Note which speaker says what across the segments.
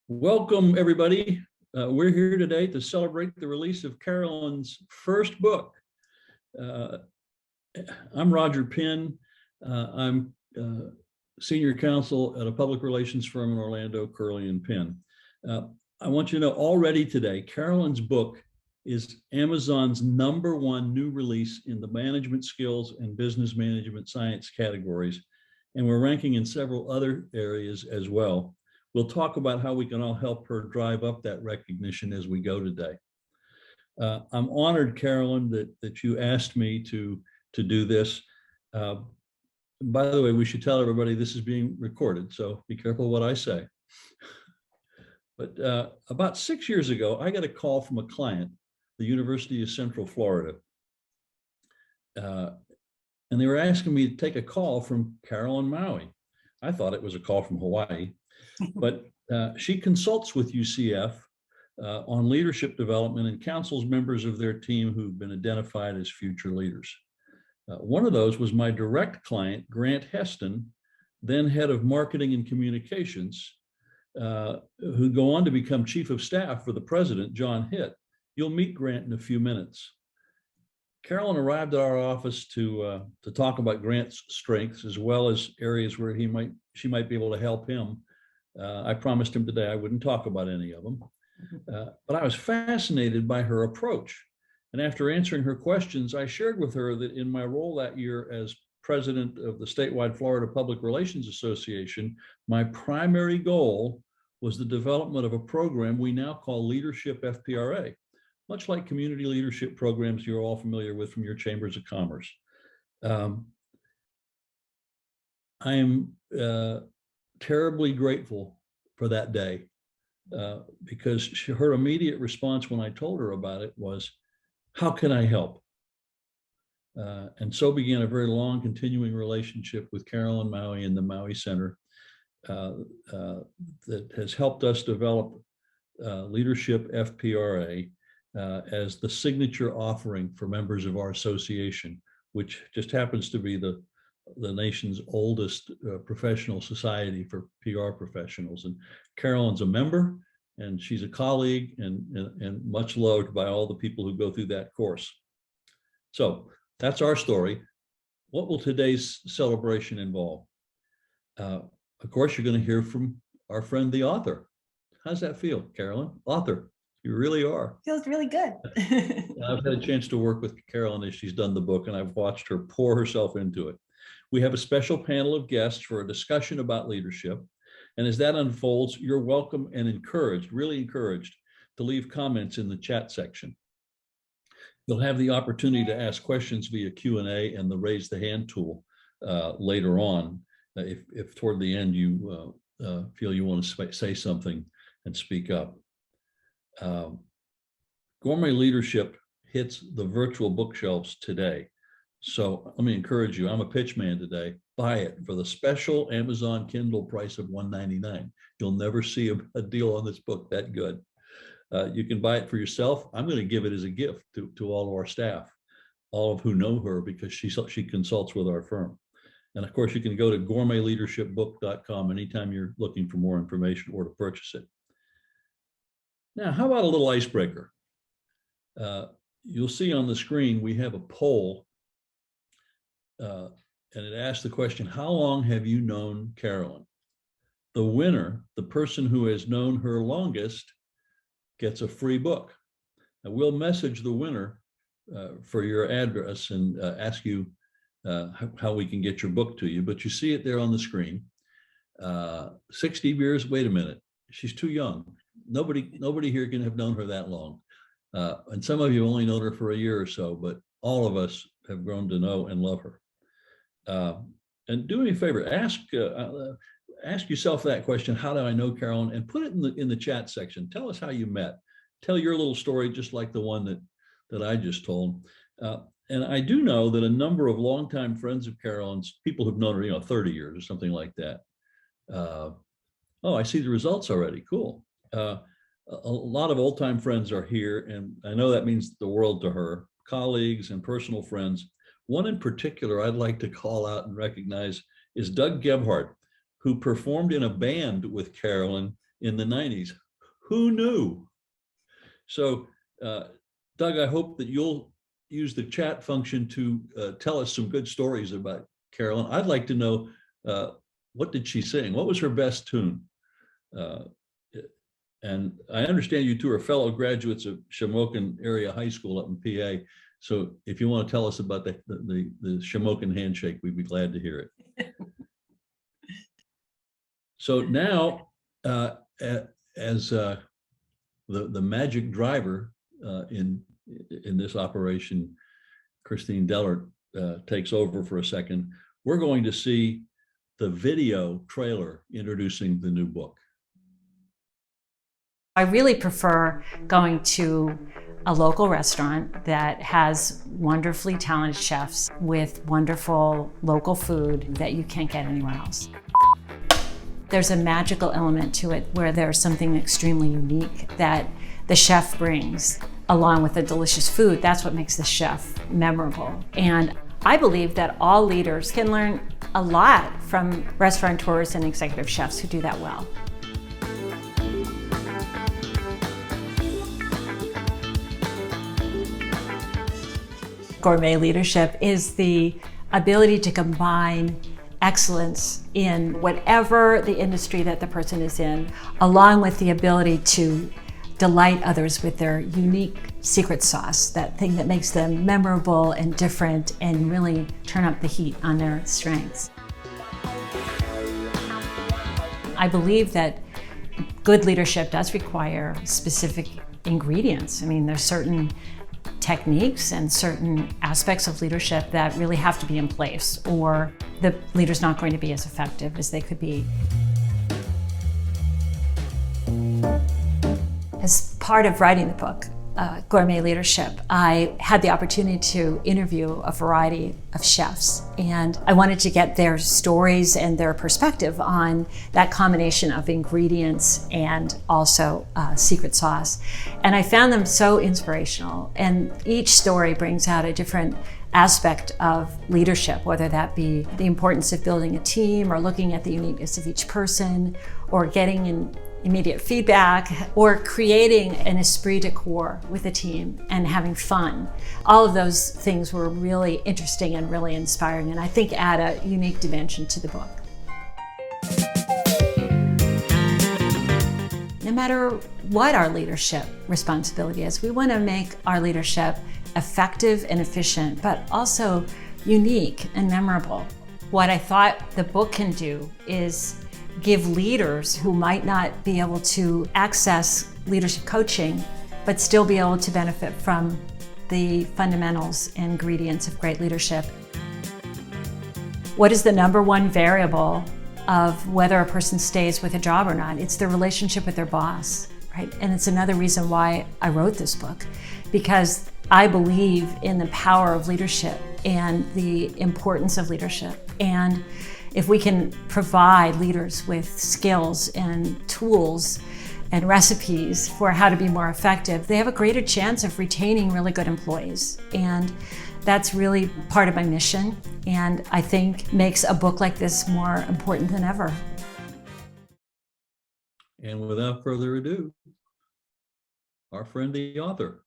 Speaker 1: Welcome, everybody. We're here today to celebrate the release of Carolyn's first book. I'm Roger Pinn. I'm senior counsel at a public relations firm in Orlando, Curley and Pinn. I want you to know already today, Carolyn's book is Amazon's #1 new release in the management skills and business management science categories. And we're ranking in several other areas as well. We'll talk about how we can all help her drive up that recognition as we go today. I'm honored, Carolyn, that you asked me to do this. By the way, we should tell everybody this is being recorded, so be careful what I say. But about 6 years ago, I got a call from a client, the University of Central Florida. And they were asking me to take a call from Carolyn Maui. I thought it was a call from Hawaii. But she consults with UCF on leadership development and counsels members of their team who've been identified as future leaders. One of those was my direct client, Grant Heston, then head of marketing and communications, who'd go on to become chief of staff for the president, John Hitt. You'll meet Grant in a few minutes. Carolyn arrived at our office to talk about Grant's strengths as well as areas where she might be able to help him. I promised him today I wouldn't talk about any of them, but I was fascinated by her approach. And after answering her questions, I shared with her that in my role that year as president of the statewide Florida Public Relations Association, my primary goal was the development of a program we now call Leadership FPRA, much like community leadership programs you're all familiar with from your chambers of commerce. I am terribly grateful for that day because her immediate response when I told her about it was, how can I help? And so began a very long continuing relationship with Carolyn Maui and the Maui Center that has helped us develop Leadership FPRA as the signature offering for members of our association, which just happens to be the nation's oldest professional society for PR professionals. And Carolyn's a member, and she's a colleague, and much loved by all the people who go through that course. So that's our story. What will today's celebration involve? Of course, you're going to hear from our friend, the author. How's that feel, Carolyn? Author, you really are.
Speaker 2: Feels really good.
Speaker 1: I've had a chance to work with Carolyn as she's done the book, and I've watched her pour herself into it. We have a special panel of guests for a discussion about leadership. And as that unfolds, you're welcome and encouraged, really encouraged, to leave comments in the chat section. You'll have the opportunity to ask questions via Q&A and the raise the hand tool later on, if toward the end you feel you want to say something and speak up. Gourmet Leadership hits the virtual bookshelves today. So let me encourage you, I'm a pitch man today, buy it for the special Amazon Kindle price of $1.99. You'll never see a deal on this book that good. You can buy it for yourself. I'm going to give it as a gift to all of our staff, all of who know her because she consults with our firm. And of course, you can go to gourmetleadershipbook.com anytime you're looking for more information or to purchase it. Now, how about a little icebreaker? You'll see on the screen, we have a poll and it asks the question, how long have you known Carolyn? The winner, the person who has known her longest, gets a free book. And we'll message the winner for your address and ask you how we can get your book to you, but you see it there on the screen. 60 years, wait a minute, she's too young. Nobody here can have known her that long. And some of you only known her for a year or so, but all of us have grown to know and love her. And do me a favor, ask yourself that question, how do I know Carolyn? And put it in the chat section. Tell us how you met. Tell your little story, just like the one that I just told. And I do know that a number of longtime friends of Carolyn's, people who've known her, 30 years or something like that. Oh, I see the results already. Cool. A lot of old-time friends are here, and I know that means the world to her, colleagues and personal friends. One in particular I'd like to call out and recognize is Doug Gebhardt, who performed in a band with Carolyn in the 90s. Who knew? So, Doug, I hope that you'll use the chat function to tell us some good stories about Carolyn. I'd like to know, what did she sing? What was her best tune? And I understand you two are fellow graduates of Shamokin Area High School up in PA. So if you want to tell us about the Shamokin handshake, we'd be glad to hear it. So now, as the magic driver in this operation, Christine Dellert takes over for a second. We're going to see the video trailer introducing the new book.
Speaker 2: I really prefer going to a local restaurant that has wonderfully talented chefs with wonderful local food that you can't get anywhere else. There's a magical element to it where there's something extremely unique that the chef brings along with the delicious food. That's what makes the chef memorable. And I believe that all leaders can learn a lot from restaurateurs and executive chefs who do that well. Gourmet leadership is the ability to combine excellence in whatever the industry that the person is in, along with the ability to delight others with their unique secret sauce, that thing that makes them memorable and different and really turn up the heat on their strengths. I believe that good leadership does require specific ingredients. I mean, there's certain techniques and certain aspects of leadership that really have to be in place, or the leader's not going to be as effective as they could be. As part of writing the book, Gourmet Leadership, I had the opportunity to interview a variety of chefs, and I wanted to get their stories and their perspective on that combination of ingredients and also secret sauce. And I found them so inspirational, and each story brings out a different aspect of leadership, whether that be the importance of building a team or looking at the uniqueness of each person or getting in immediate feedback, or creating an esprit de corps with a team and having fun. All of those things were really interesting and really inspiring, and I think add a unique dimension to the book. No matter what our leadership responsibility is, we want to make our leadership effective and efficient, but also unique and memorable. What I thought the book can do is give leaders who might not be able to access leadership coaching, but still be able to benefit from the fundamentals and ingredients of great leadership. What is the number one variable of whether a person stays with a job or not? It's their relationship with their boss, right? And it's another reason why I wrote this book, because I believe in the power of leadership and the importance of leadership. And if we can provide leaders with skills and tools and recipes for how to be more effective, they have a greater chance of retaining really good employees. And that's really part of my mission, and I think makes a book like this more important than ever.
Speaker 1: And without further ado, our friend, the author.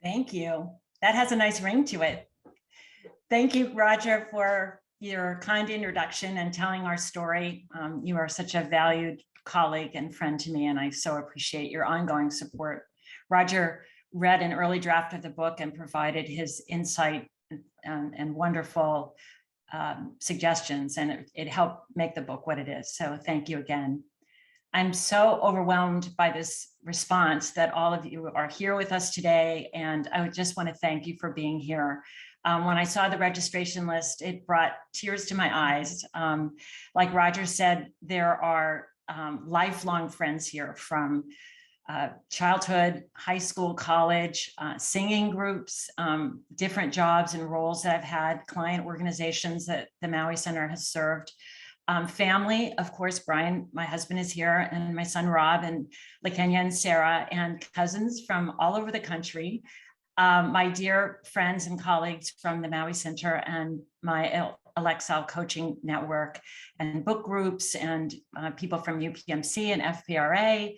Speaker 2: Thank you. That has a nice ring to it. Thank you, Roger, for your kind introduction and telling our story. You are such a valued colleague and friend to me, and I so appreciate your ongoing support. Roger read an early draft of the book and provided his insight and wonderful suggestions, and it helped make the book what it is. So thank you again. I'm so overwhelmed by this response that all of you are here with us today, and I would just want to thank you for being here. When I saw the registration list, it brought tears to my eyes. Like Roger said, there are lifelong friends here from childhood, high school, college, singing groups, different jobs and roles that I've had, client organizations that the Maui Center has served. Family, of course, Brian, my husband, is here, and my son Rob, and LaKenya and Sarah, and cousins from all over the country. My dear friends and colleagues from the Maui Center, and my Alexel Coaching Network and book groups and people from UPMC and FPRA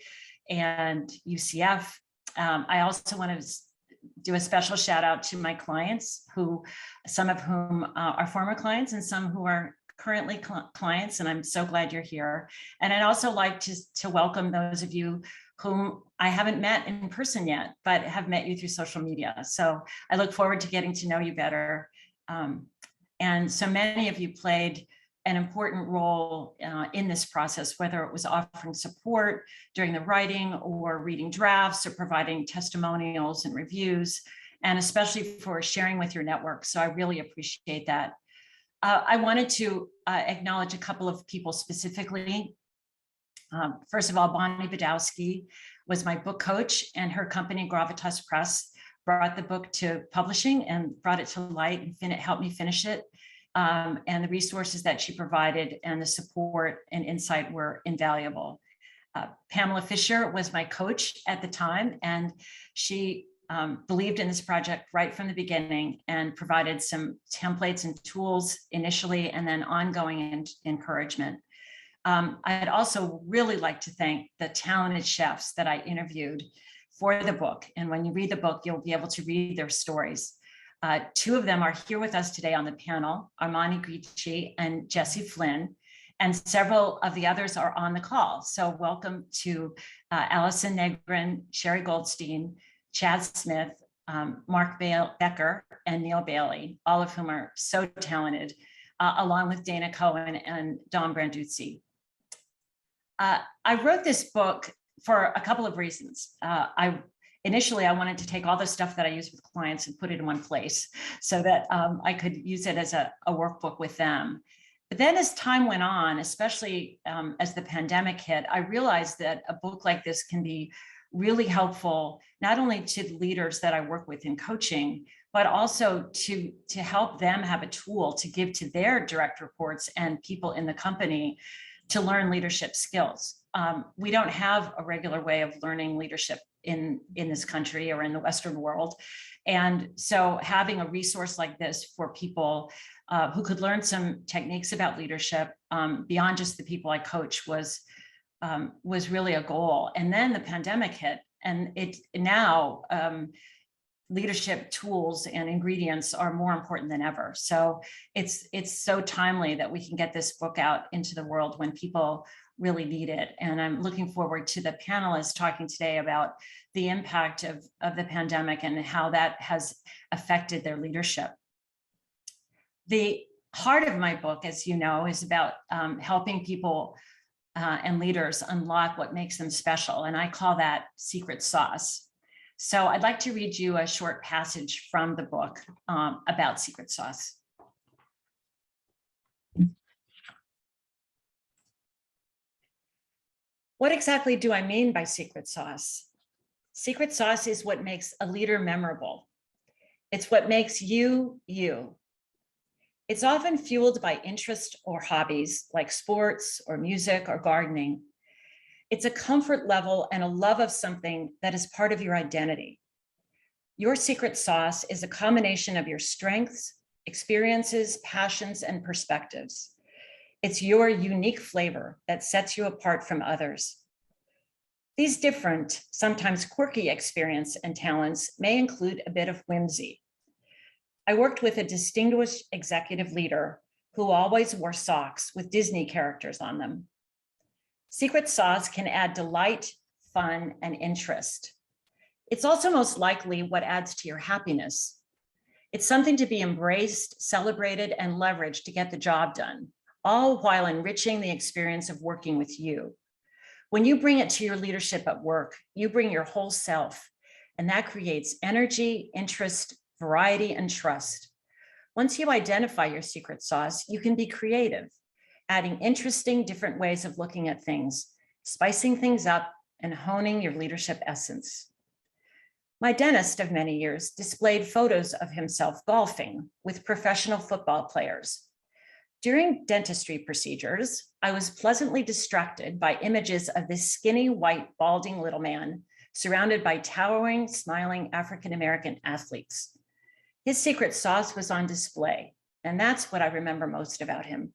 Speaker 2: and UCF. I also want to do a special shout out to my clients, who some of whom are former clients and some who are currently clients, and I'm so glad you're here. And I'd also like to welcome those of you whom I haven't met in person yet, but have met you through social media. So I look forward to getting to know you better. And so many of you played an important role in this process, whether it was offering support during the writing or reading drafts or providing testimonials and reviews, and especially for sharing with your network. So I really appreciate that. I wanted to acknowledge a couple of people specifically. First of all, Bonnie Badowski was my book coach, and her company, Gravitas Press, brought the book to publishing and brought it to light and helped me finish it. And the resources that she provided and the support and insight were invaluable. Pamela Fisher was my coach at the time, and she believed in this project right from the beginning and provided some templates and tools initially, and then ongoing encouragement. I'd also really like to thank the talented chefs that I interviewed for the book. And when you read the book, you'll be able to read their stories. Two of them are here with us today on the panel, Armani Gricci and Jesse Flynn, and several of the others are on the call. So welcome to Allison Negrin, Sherry Goldstein, Chad Smith, Mark Becker, and Neil Bailey, all of whom are so talented, along with Dana Cohen and Don Branduzzi. I wrote this book for a couple of reasons. Initially, I wanted to take all the stuff that I use with clients and put it in one place so that I could use it as a workbook with them. But then as time went on, especially as the pandemic hit, I realized that a book like this can be really helpful, not only to the leaders that I work with in coaching, but also to help them have a tool to give to their direct reports and people in the company to learn leadership skills. We don't have a regular way of learning leadership in this country or in the Western world. And so having a resource like this for people who could learn some techniques about leadership beyond just the people I coach was really a goal. And then the pandemic hit, and leadership tools and ingredients are more important than ever. So it's so timely that we can get this book out into the world when people really need it. And I'm looking forward to the panelists talking today about the impact of the pandemic and how that has affected their leadership. The heart of my book, as you know, is about helping people and leaders unlock what makes them special. And I call that secret sauce. So I'd like to read you a short passage from the book about secret sauce. What exactly do I mean by secret sauce? Secret sauce is what makes a leader memorable. It's what makes you, you. It's often fueled by interest or hobbies like sports or music or gardening. It's a comfort level and a love of something that is part of your identity. Your secret sauce is a combination of your strengths, experiences, passions, and perspectives. It's your unique flavor that sets you apart from others. These different, sometimes quirky experience and talents may include a bit of whimsy. I worked with a distinguished executive leader who always wore socks with Disney characters on them. Secret sauce can add delight, fun, and interest. It's also most likely what adds to your happiness. It's something to be embraced, celebrated, and leveraged to get the job done, all while enriching the experience of working with you. When you bring it to your leadership at work, you bring your whole self, and that creates energy, interest, variety, and trust. Once you identify your secret sauce, you can be creative, adding interesting, different ways of looking at things, spicing things up, and honing your leadership essence. My dentist of many years displayed photos of himself golfing with professional football players. During dentistry procedures, I was pleasantly distracted by images of this skinny, white, balding little man surrounded by towering, smiling African-American athletes. His secret sauce was on display, And that's what I remember most about him.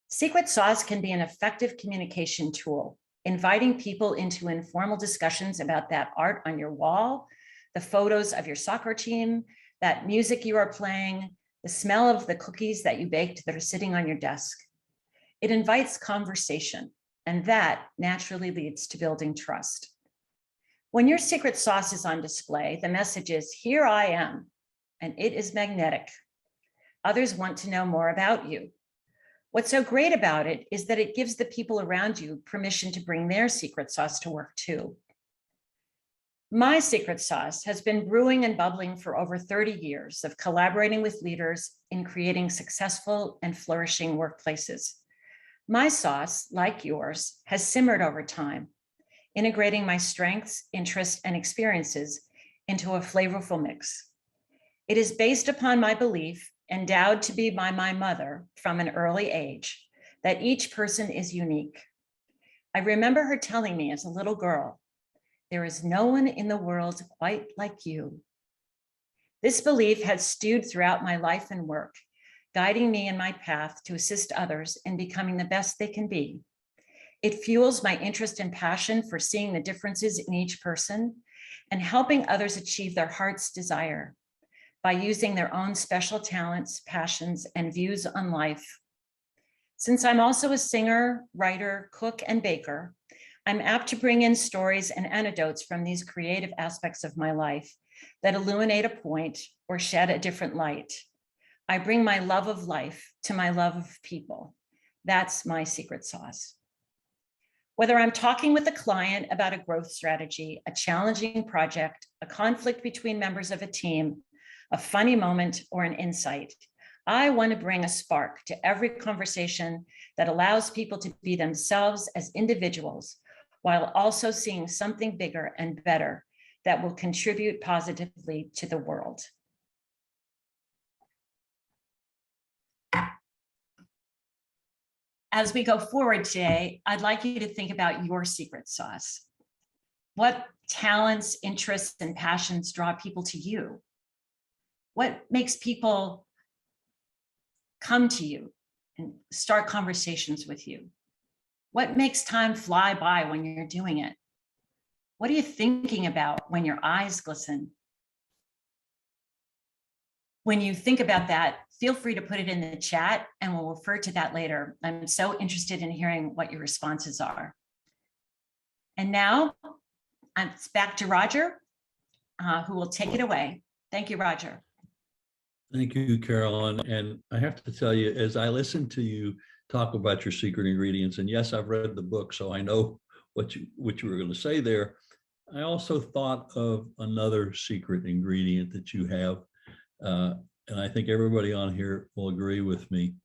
Speaker 2: Secret sauce can be an effective communication tool, inviting people into informal discussions about that art on your wall, the photos of your soccer team, that music you are playing, the smell of the cookies that you baked that are sitting on your desk. It invites conversation, and that naturally leads to building trust. When your secret sauce is on display, the message is, here I am, and it is magnetic. Others want to know more about you. What's so great about it is that it gives the people around you permission to bring their secret sauce to work too. My secret sauce has been brewing and bubbling for over 30 years of collaborating with leaders in creating successful and flourishing workplaces. My sauce, like yours, has simmered over time, integrating my strengths, interests, and experiences into a flavorful mix. It is based upon my belief, endowed to be by my mother from an early age, that each person is unique. I remember her telling me as a little girl, there is no one in the world quite like you. This belief has stewed throughout my life and work, guiding me in my path to assist others in becoming the best they can be. It fuels my interest and passion for seeing the differences in each person and helping others achieve their heart's desire by using their own special talents, passions, and views on life. Since I'm also a singer, writer, cook, and baker, I'm apt to bring in stories and anecdotes from these creative aspects of my life that illuminate a point or shed a different light. I bring my love of life to my love of people. That's my secret sauce. Whether I'm talking with a client about a growth strategy, a challenging project, a conflict between members of a team, a funny moment, or an insight, I want to bring a spark to every conversation that allows people to be themselves as individuals, while also seeing something bigger and better that will contribute positively to the world. As we go forward today, I'd like you to think about your secret sauce. What talents, interests, and passions draw people to you? What makes people come to you and start conversations with you? What makes time fly by when you're doing it? What are you thinking about when your eyes glisten? When you think about that, feel free to put it in the chat and we'll refer to that later. I'm so interested in hearing what your responses are. And now it's back to Roger, who will take it away. Thank you, Roger.
Speaker 1: Thank you, Carolyn. And I have to tell you, as I listen to you talk about your secret ingredients, and yes, I've read the book, so I know what you were going to say there. I also thought of another secret ingredient that you have, and I think everybody on here will agree with me.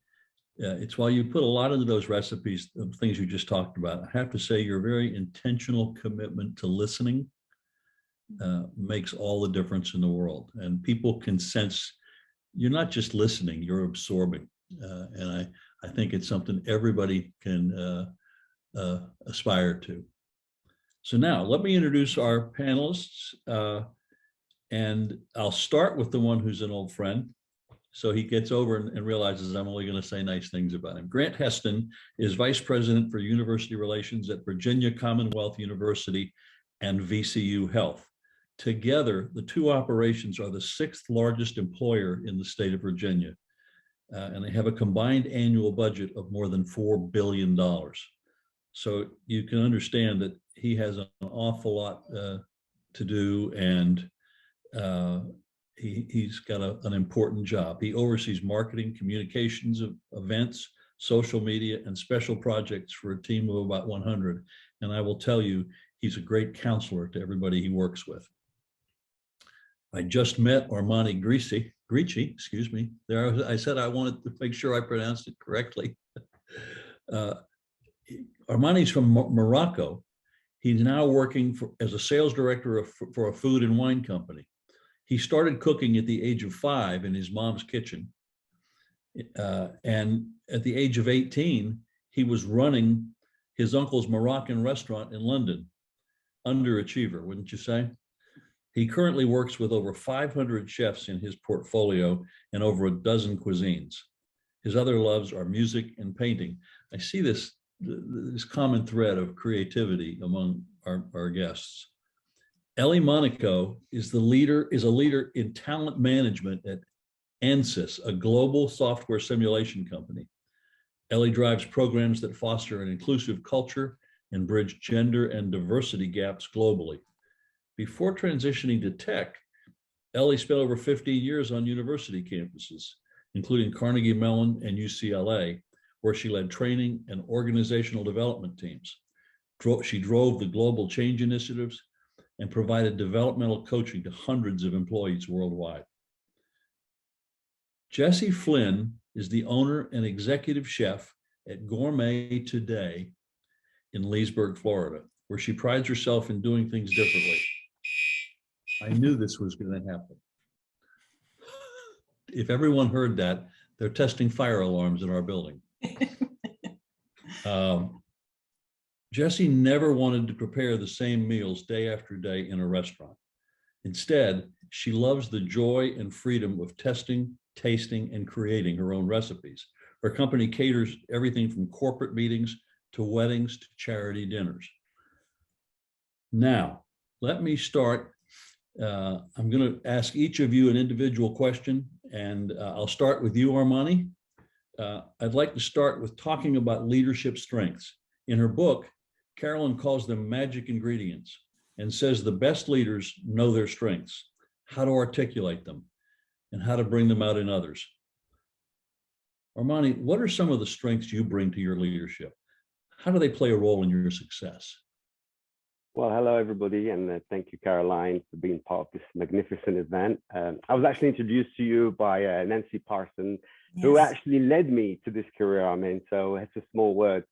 Speaker 1: It's while you put a lot into those recipes, of things you just talked about, I have to say your very intentional commitment to listening makes all the difference in the world. And people can sense you're not just listening, you're absorbing. And I think it's something everybody can aspire to. So now let me introduce our panelists. And I'll start with the one who's an old friend. So he gets over and realizes I'm only going to say nice things about him. Grant Heston is Vice President for University Relations at Virginia Commonwealth University and VCU Health. Together, the two operations are the 6th largest employer in the state of Virginia. And they have a combined annual budget of more than $4 billion. So you can understand that he has an awful lot to do, and he's got an important job. He oversees marketing, communications of events, social media, and special projects for a team of about 100. And I will tell you, he's a great counselor to everybody he works with. I just met Armani Gricci, excuse me. There, I said I wanted to make sure I pronounced it correctly. Armani's from Morocco. He's now working as a sales director for a food and wine company. He started cooking at the age of 5 in his mom's kitchen. And at the age of 18, he was running his uncle's Moroccan restaurant in London. Underachiever, wouldn't you say? He currently works with over 500 chefs in his portfolio and over a dozen cuisines. His other loves are music and painting. I see this common thread of creativity among our guests. Ellie Monaco is a leader in talent management at ANSYS, a global software simulation company. Ellie drives programs that foster an inclusive culture and bridge gender and diversity gaps globally. Before transitioning to tech, Ellie spent over 15 years on university campuses, including Carnegie Mellon and UCLA, where she led training and organizational development teams. She drove the global change initiatives and provided developmental coaching to hundreds of employees worldwide. Jessie Flynn is the owner and executive chef at Gourmet Today in Leesburg, Florida, where she prides herself in doing things differently. I knew this was going to happen. If everyone heard that, they're testing fire alarms in our building. Jessie never wanted to prepare the same meals day after day in a restaurant. Instead, she loves the joy and freedom of testing, tasting, and creating her own recipes. Her company caters everything from corporate meetings to weddings to charity dinners. Now, let me start. I'm going to ask each of you an individual question, and I'll start with you, Armani. I'd like to start with talking about leadership strengths. In her book, Carolyn calls them magic ingredients and says the best leaders know their strengths, how to articulate them, and how to bring them out in others. Armani, what are some of the strengths you bring to your leadership? How do they play a role in your success?
Speaker 3: Well, hello, everybody, and thank you, Caroline, for being part of this magnificent event. I was actually introduced to you by Nancy Parson, yes, who actually led me to this career I'm in, so it's a small word.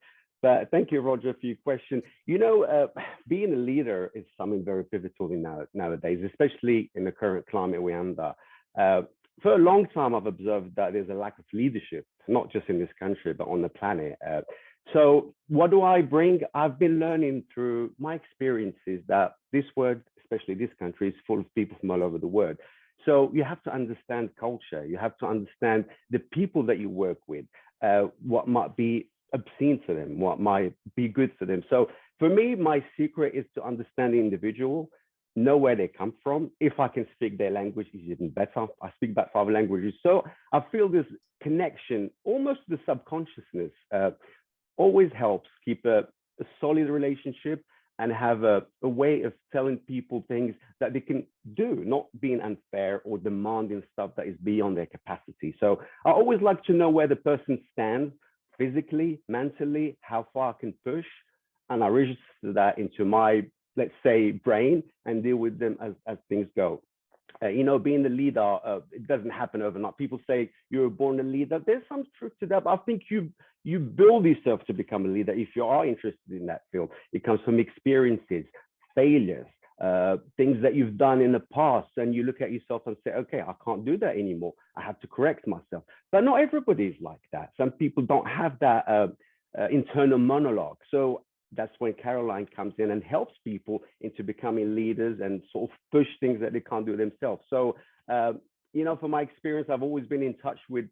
Speaker 3: But thank you, Roger, for your question. You know, being a leader is something very pivotal nowadays, especially in the current climate we're under. For a long time, I've observed that there's a lack of leadership, not just in this country, but on the planet. So what do I bring? I've been learning through my experiences that this world, especially this country, is full of people from all over the world. So you have to understand culture. You have to understand the people that you work with, what might be obscene to them, what might be good for them. So for me, my secret is to understand the individual, know where they come from. If I can speak their language, is even better. I speak about 5 languages. So I feel this connection, almost the subconsciousness, always helps keep a solid relationship and have a way of telling people things that they can do, not being unfair or demanding stuff that is beyond their capacity. So I always like to know where the person stands physically, mentally, how far I can push, and I register that into my, let's say, brain and deal with them as things go. You know, being the leader, it doesn't happen overnight. People say you were born a leader. There's some truth to that, but I think you build yourself to become a leader if you are interested in that field. It comes from experiences, failures, things that you've done in the past, and you look at yourself and say, okay, I can't do that anymore. I have to correct myself. But not everybody is like that. Some people don't have that internal monologue. So that's when Caroline comes in and helps people into becoming leaders and sort of push things that they can't do themselves. So, you know, from my experience, I've always been in touch with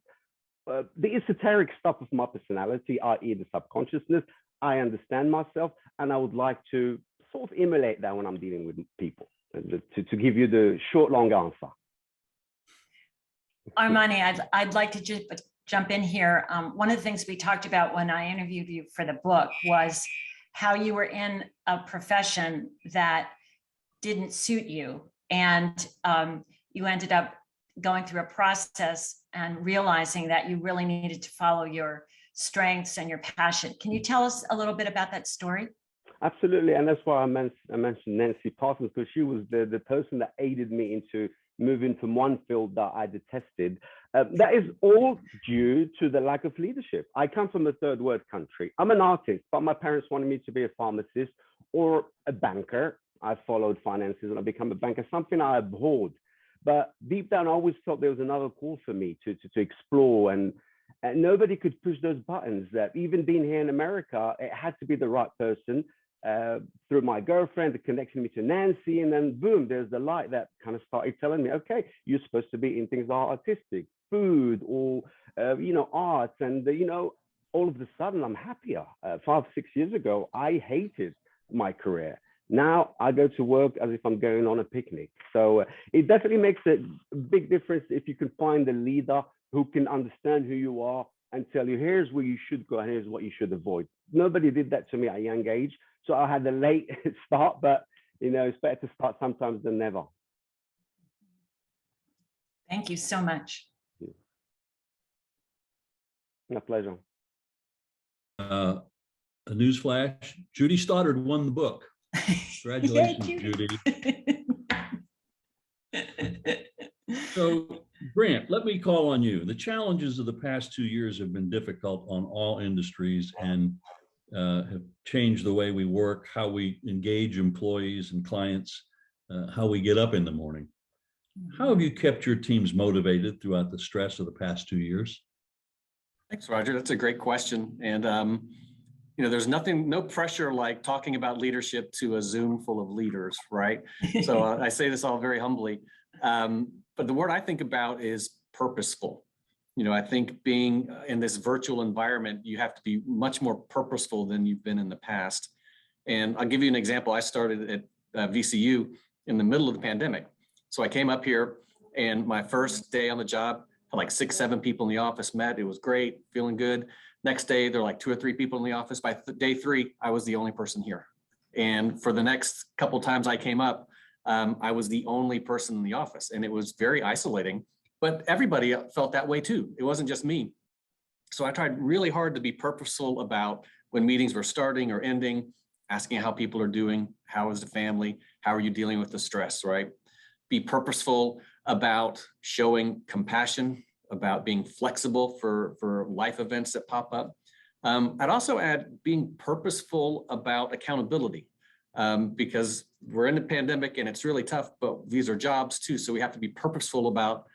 Speaker 3: the esoteric stuff of my personality, i.e. the subconsciousness. I understand myself, and I would like to sort of emulate that when I'm dealing with people, to give you the short, long answer.
Speaker 2: Armani, I'd like to just jump in here. One of the things we talked about when I interviewed you for the book was how you were in a profession that didn't suit you. And you ended up going through a process and realizing that you really needed to follow your strengths and your passion. Can you tell us a little bit about that story?
Speaker 3: Absolutely. And that's why I mentioned Nancy Parsons, because she was the person that aided me into moving from one field that I detested. That is all due to the lack of leadership. I come from a third world country. I'm an artist, but my parents wanted me to be a pharmacist or a banker. I followed finances and I became a banker, something I abhorred. But deep down, I always felt there was another call for me to explore, and nobody could push those buttons. That even being here in America, it had to be the right person. through my girlfriend, it connected me to Nancy, and then boom, there's the light that kind of started telling me, okay, you're supposed to be in things that are artistic, food, or arts, and all of a sudden I'm happier. 5, 6 years ago, I hated my career. Now I go to work as if I'm going on a picnic. So it definitely makes a big difference if you can find a leader who can understand who you are and tell you, here's where you should go and here's what you should avoid. Nobody did that to me at a young age. So I had a late start, but it's better to start sometimes than never.
Speaker 2: Thank you so much.
Speaker 3: My pleasure.
Speaker 1: A news flash, Judy Stoddard won the book. Congratulations,
Speaker 2: Yay,
Speaker 1: Judy. So, Grant, let me call on you. The challenges of the past 2 years have been difficult on all industries and have changed the way we work, how we engage employees and clients, how we get up in the morning. How have you kept your teams motivated throughout the stress of the past 2 years?
Speaker 4: Thanks, Roger. That's a great question. And, there's no pressure like talking about leadership to a Zoom full of leaders, right? So I say this all very humbly. But the word I think about is purposeful. I think being in this virtual environment, you have to be much more purposeful than you've been in the past. And I'll give you an example. I started at VCU in the middle of the pandemic. So I came up here and my first day on the job, had like 6, 7 people in the office met. It was great, feeling good. Next day, there were like 2 or 3 people in the office. By day 3, I was the only person here. And for the next couple times I came up, I was the only person in the office, and it was very isolating. But everybody felt that way too. It wasn't just me. So I tried really hard to be purposeful about when meetings were starting or ending, asking how people are doing, how is the family, how are you dealing with the stress, right? Be purposeful about showing compassion, about being flexible for life events that pop up. I'd also add being purposeful about accountability, because we're in a pandemic and it's really tough, but these are jobs too. So we have to be purposeful about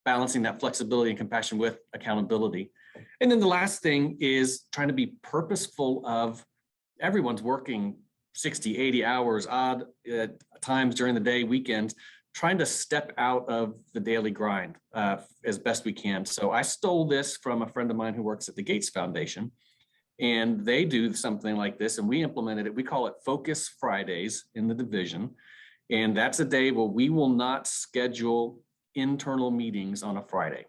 Speaker 4: balancing that flexibility and compassion with accountability. And then the last thing is trying to be purposeful of everyone's working 60, 80 hours, odd times during the day, weekends, trying to step out of the daily grind as best we can. So I stole this from a friend of mine who works at the Gates Foundation, and they do something like this, and we implemented it. We call it Focus Fridays in the division. And that's a day where we will not schedule internal meetings on a Friday.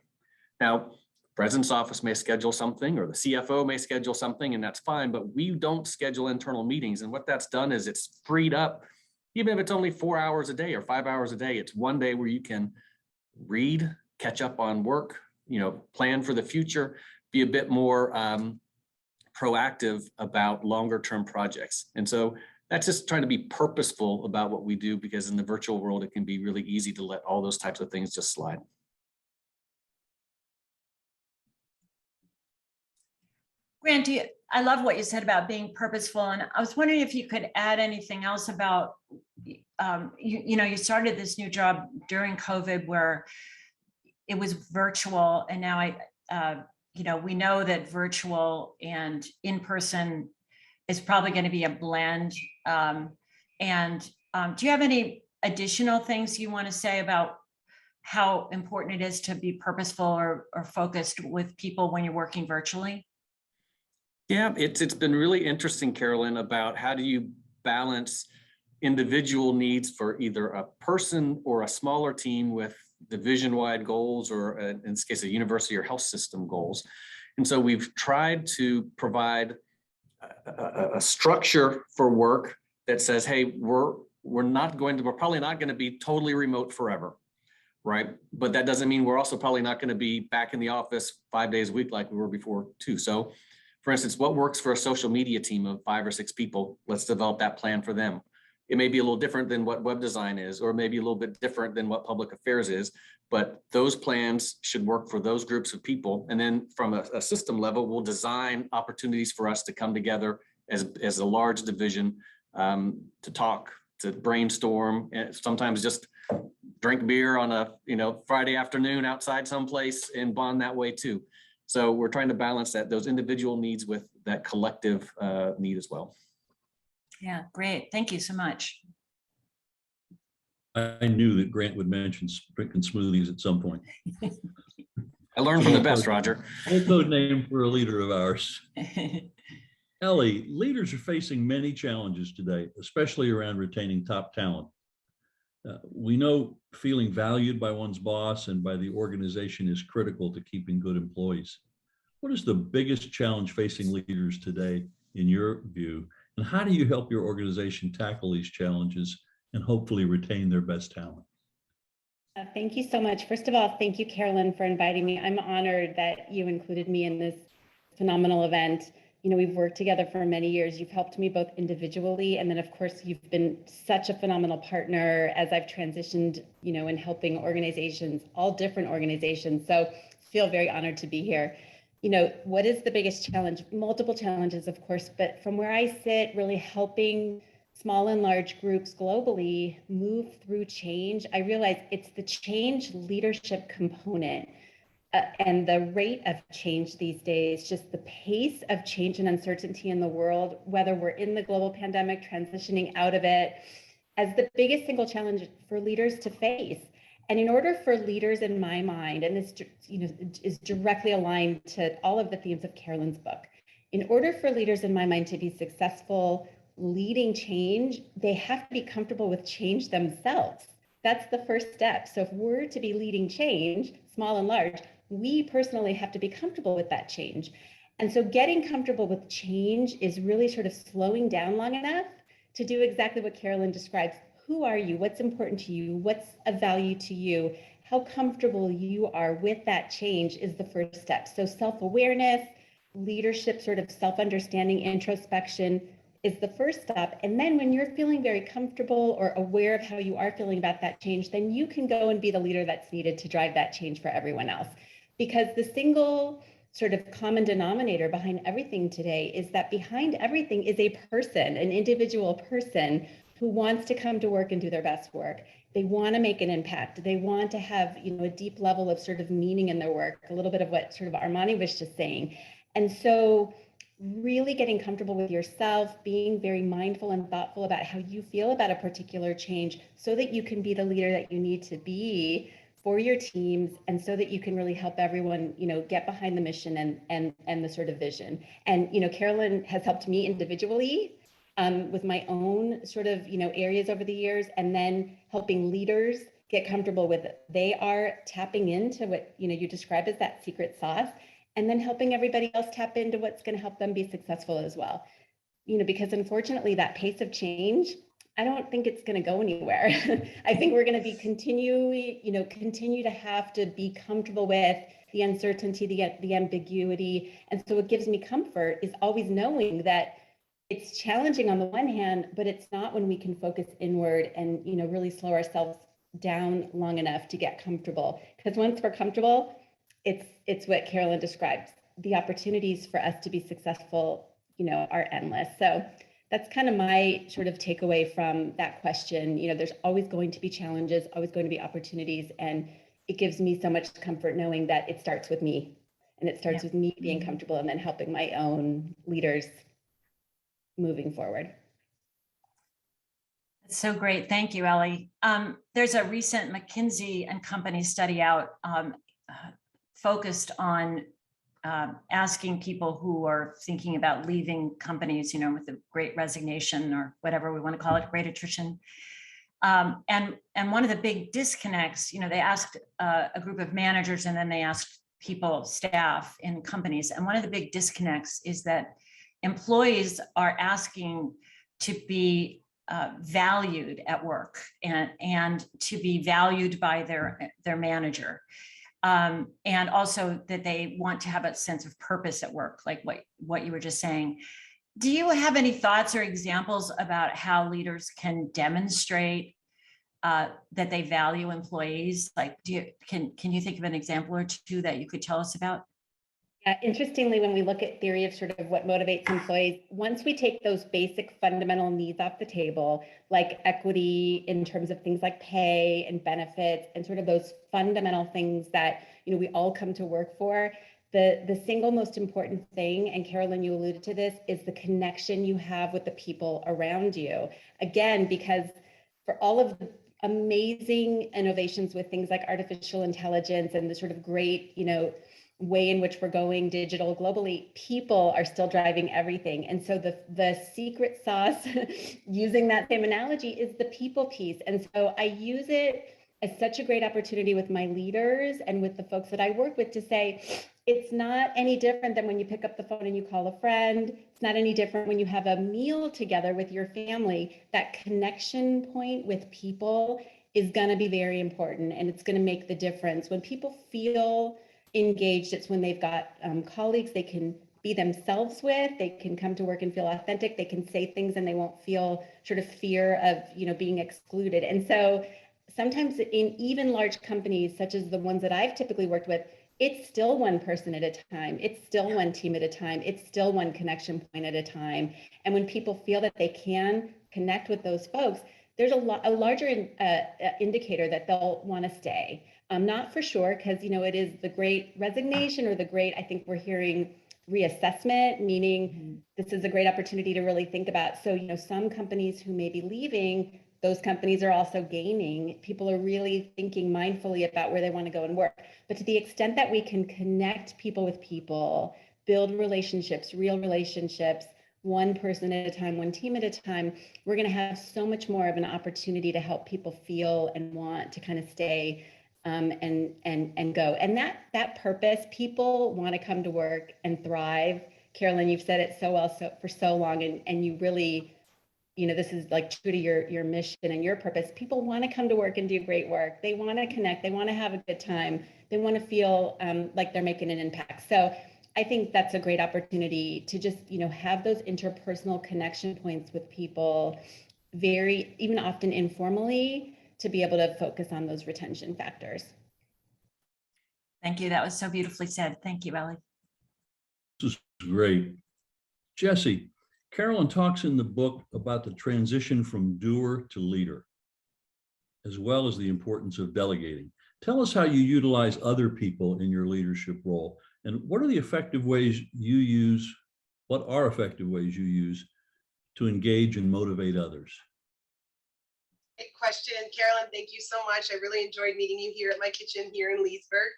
Speaker 4: Now, the president's office may schedule something, or the CFO may schedule something, and that's fine, but we don't schedule internal meetings. And what that's done is it's freed up, even if it's only 4 hours a day or 5 hours a day, it's one day where you can read, catch up on work, plan for the future, be a bit more proactive about longer term projects. And so that's just trying to be purposeful about what we do, because in the virtual world, it can be really easy to let all those types of things just slide.
Speaker 2: Grant, I love what you said about being purposeful. And I was wondering if you could add anything else about, you started this new job during COVID where it was virtual. And now we know that virtual and in-person is probably going to be a blend. Do you have any additional things you want to say about how important it is to be purposeful or focused with people when you're working virtually?
Speaker 4: Yeah, it's been really interesting, Carolyn, about how do you balance individual needs for either a person or a smaller team with division-wide goals, or in this case, a university or health system goals. And so we've tried to provide a structure for work that says, hey, we're probably not going to be totally remote forever, right? But that doesn't mean we're also probably not going to be back in the office 5 days a week like we were before too. So for instance, what works for a social media team of 5 or 6 people? Let's develop that plan for them. It may be a little different than what web design is, or maybe a little bit different than what public affairs is, but those plans should work for those groups of people. And then from a system level, we'll design opportunities for us to come together as a large division, to talk, to brainstorm, and sometimes just drink beer on a Friday afternoon outside someplace and bond that way too. So we're trying to balance those individual needs with that collective need as well.
Speaker 2: Yeah, great. Thank you so much.
Speaker 1: I knew that Grant would mention drinking smoothies at some point.
Speaker 4: I learned from the best, Roger.
Speaker 1: Old code name for a leader of ours. Ellie, leaders are facing many challenges today, especially around retaining top talent. We know feeling valued by one's boss and by the organization is critical to keeping good employees. What is the biggest challenge facing leaders today, in your view? And how do you help your organization tackle these challenges and hopefully retain their best talent?
Speaker 5: Thank you so much. First of all, thank you, Carolyn, for inviting me. I'm honored that you included me in this phenomenal event. You know, we've worked together for many years. You've helped me both individually, and then of course, you've been such a phenomenal partner as I've transitioned, you know, in helping organizations, all different organizations. So I feel very honored to be here. You know, what is the biggest challenge? Multiple challenges, of course, but from where I sit, really helping small and large groups globally move through change, I realize it's the change leadership component. And the rate of change these days, just the pace of change and uncertainty in the world, whether we're in the global pandemic, transitioning out of it, as the biggest single challenge for leaders to face. And in order for leaders, in my mind, and this, you know, is directly aligned to all of the themes of Carolyn's book, in order for leaders, in my mind, to be successful leading change, they have to be comfortable with change themselves. That's the first step. So if we're to be leading change, small and large, we personally have to be comfortable with that change. And so getting comfortable with change is really sort of slowing down long enough to do exactly what Carolyn describes. Who are you? What's important to you? What's of value to you? How comfortable you are with that change is the first step. So self-awareness, leadership, sort of self-understanding, introspection is the first step. And then when you're feeling very comfortable or aware of how you are feeling about that change, then you can go and be the leader that's needed to drive that change for everyone else. Because the single sort of common denominator behind everything today is that behind everything is a person, an individual person who wants to come to work and do their best work. They want to make an impact. They want to have, you know, a deep level of sort of meaning in their work, a little bit of what sort of Armani was just saying. And so really getting comfortable with yourself, being very mindful and thoughtful about how you feel about a particular change so that you can be the leader that you need to be for your teams, and so that you can really help everyone, you know, get behind the mission and the sort of vision. And, you know, Carolyn has helped me individually with my own sort of, you know, areas over the years, and then helping leaders get comfortable with it. They are tapping into what, you know, you describe as that secret sauce, and then helping everybody else tap into what's going to help them be successful as well. You know, because unfortunately that pace of change, I don't think it's going to go anywhere. I think we're going to be continue to have to be comfortable with the uncertainty, the ambiguity. And so what gives me comfort is always knowing that it's challenging on the one hand, but it's not when we can focus inward and, you know, really slow ourselves down long enough to get comfortable. Because once we're comfortable, it's what Carolyn described. The opportunities for us to be successful, you know, are endless. So that's kind of my sort of takeaway from that question. You know, there's always going to be challenges, always going to be opportunities. And it gives me so much comfort knowing that it starts with me, and it starts with me being comfortable and then helping my own leaders moving forward.
Speaker 2: So great. Thank you, Ellie. There's a recent McKinsey and Company study out focused on asking people who are thinking about leaving companies, you know, with the great resignation or whatever we want to call it, great attrition. And one of the big disconnects, you know, they asked a group of managers, and then they asked people, staff in companies. And one of the big disconnects is that employees are asking to be valued at work and to be valued by their manager. And also that they want to have a sense of purpose at work, like what you were just saying. Do you have any thoughts or examples about how leaders can demonstrate that they value employees? Like, can you think of an example or two that you could tell us about?
Speaker 5: Yeah, interestingly, when we look at theory of sort of what motivates employees, once we take those basic fundamental needs off the table, like equity in terms of things like pay and benefits and sort of those fundamental things that, you know, we all come to work for, The single most important thing, and Carolyn, you alluded to this, is the connection you have with the people around you. Again, because for all of the amazing innovations with things like artificial intelligence and the sort of great, way in which we're going digital globally, people are still driving everything. And so the secret sauce, using that same analogy, is the people piece. And so I use it as such a great opportunity with my leaders and with the folks that I work with to say, it's not any different than when you pick up the phone and you call a friend. It's not any different when you have a meal together with your family. That connection point with people is going to be very important, and it's going to make the difference. When people feel engaged, it's when they've got colleagues they can be themselves with, they can come to work and feel authentic, they can say things and they won't feel sort of fear of being excluded. And so sometimes in even large companies, such as the ones that I've typically worked with, it's still one person at a time. It's still one team at a time. It's still one connection point at a time. And when people feel that they can connect with those folks, there's a larger indicator that they'll want to stay. Not for sure, because it is the great resignation or the great, I think we're hearing reassessment, meaning this is a great opportunity to really think about. So, some companies who may be leaving, those companies are also gaining. People are really thinking mindfully about where they want to go and work. But to the extent that we can connect people with people, build relationships, real relationships, one person at a time, one team at a time, we're going to have so much more of an opportunity to help people feel and want to kind of stay and go. And that purpose, people want to come to work and thrive. Carolyn, you've said it so well for so long, and you really, this is like true to your mission and your purpose. People want to come to work and do great work. They want to connect. They want to have a good time. They want to feel like they're making an impact. So I think that's a great opportunity to just, have those interpersonal connection points with people, even often informally, to be able to focus on those retention factors.
Speaker 2: Thank you. That was so beautifully said. Thank you, Ellie.
Speaker 1: This is great. Jesse, Carolyn talks in the book about the transition from doer to leader, as well as the importance of delegating. Tell us how you utilize other people in your leadership role, and what are effective ways you use to engage and motivate others?
Speaker 6: Great question, Carolyn. Thank you so much. I really enjoyed meeting you here at my kitchen here in Leesburg.